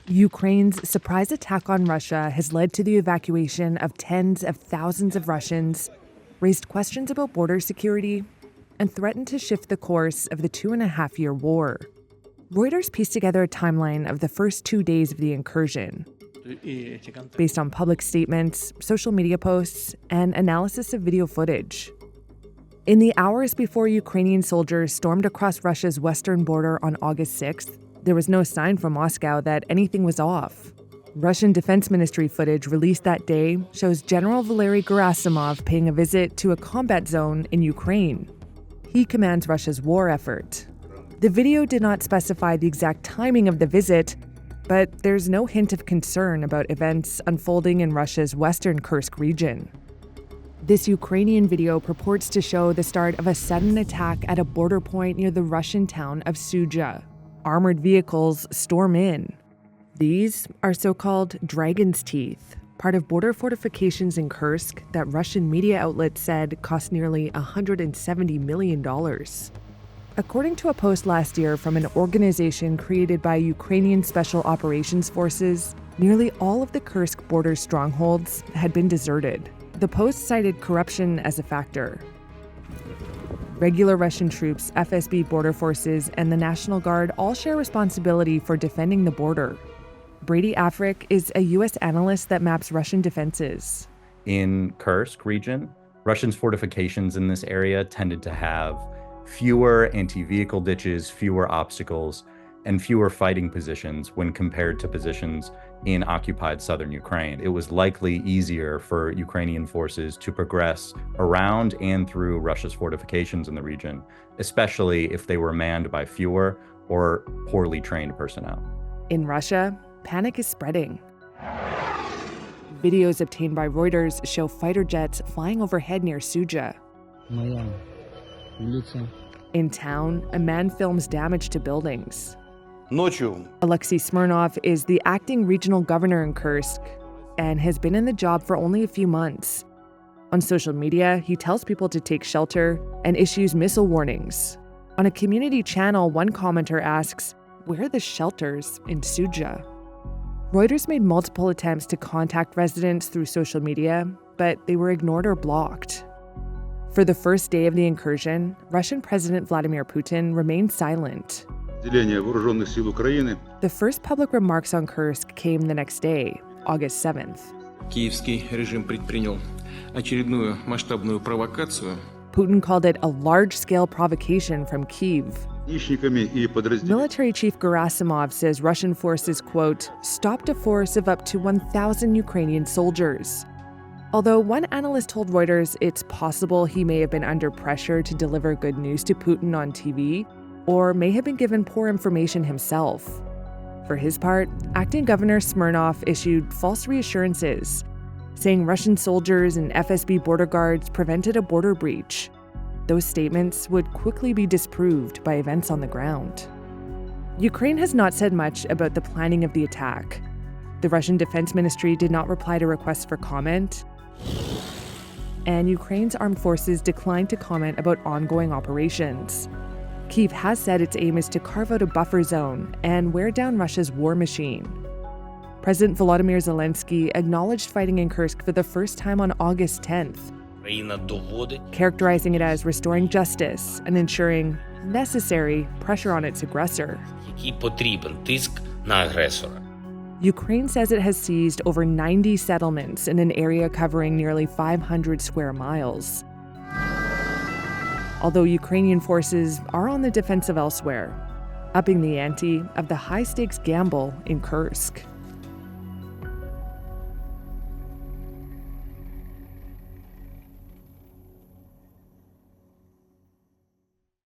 Ukraine's surprise attack on Russia has led to the evacuation of tens of thousands of Russians, raised questions about border security, and threatened to shift the course of the 2.5-year war. Reuters pieced together a timeline of the first 2 days of the incursion, based on public statements, social media posts, and analysis of video footage. In the hours before Ukrainian soldiers stormed across Russia's western border on August 6th, there was no sign from Moscow that anything was off. Russian Defense Ministry footage released that day shows General Valery Gerasimov paying a visit to a combat zone in Ukraine. He commands Russia's war effort. The video did not specify the exact timing of the visit, but there's no hint of concern about events unfolding in Russia's western Kursk region. This Ukrainian video purports to show the start of a sudden attack at a border point near the Russian town of Sudzha. Armored vehicles storm in. These are so-called dragon's teeth, part of border fortifications in Kursk that Russian media outlets said cost nearly $170 million. According to a post last year from an organization created by Ukrainian Special Operations Forces, nearly all of the Kursk border strongholds had been deserted. The post cited corruption as a factor. Regular Russian troops, FSB border forces, and the National Guard all share responsibility for defending the border. Brady Afric is a U.S. analyst that maps Russian defenses. In Kursk region, Russians' fortifications in this area tended to have fewer anti-vehicle ditches, fewer obstacles, and fewer fighting positions when compared to positions in occupied southern Ukraine. It was likely easier for Ukrainian forces to progress around and through Russia's fortifications in the region, especially if they were manned by fewer or poorly trained personnel. In Russia, panic is spreading. Videos obtained by Reuters show fighter jets flying overhead near Sudzha. In town, a man films damage to buildings. Alexei Smirnov is the acting regional governor in Kursk and has been in the job for only a few months. On social media, he tells people to take shelter and issues missile warnings. On a community channel, one commenter asks, "Where are the shelters in Sudzha?" Reuters made multiple attempts to contact residents through social media, but they were ignored or blocked. For the first day of the incursion, Russian President Vladimir Putin remained silent. The first public remarks on Kursk came the next day, August 7th. Putin called it a large-scale provocation from Kyiv. Military Chief Gerasimov says Russian forces, quote, stopped a force of up to 1,000 Ukrainian soldiers. Although one analyst told Reuters it's possible he may have been under pressure to deliver good news to Putin on TV, or may have been given poor information himself. For his part, acting Governor Smirnov issued false reassurances, saying Russian soldiers and FSB border guards prevented a border breach. Those statements would quickly be disproved by events on the ground. Ukraine has not said much about the planning of the attack. The Russian Defense Ministry did not reply to requests for comment, and Ukraine's armed forces declined to comment about ongoing operations. Kyiv has said its aim is to carve out a buffer zone and wear down Russia's war machine. President Volodymyr Zelensky acknowledged fighting in Kursk for the first time on August 10th, characterizing it as restoring justice and ensuring necessary pressure on its aggressor. Ukraine says it has seized over 90 settlements in an area covering nearly 500 square miles. Although Ukrainian forces are on the defensive elsewhere, upping the ante of the high-stakes gamble in Kursk.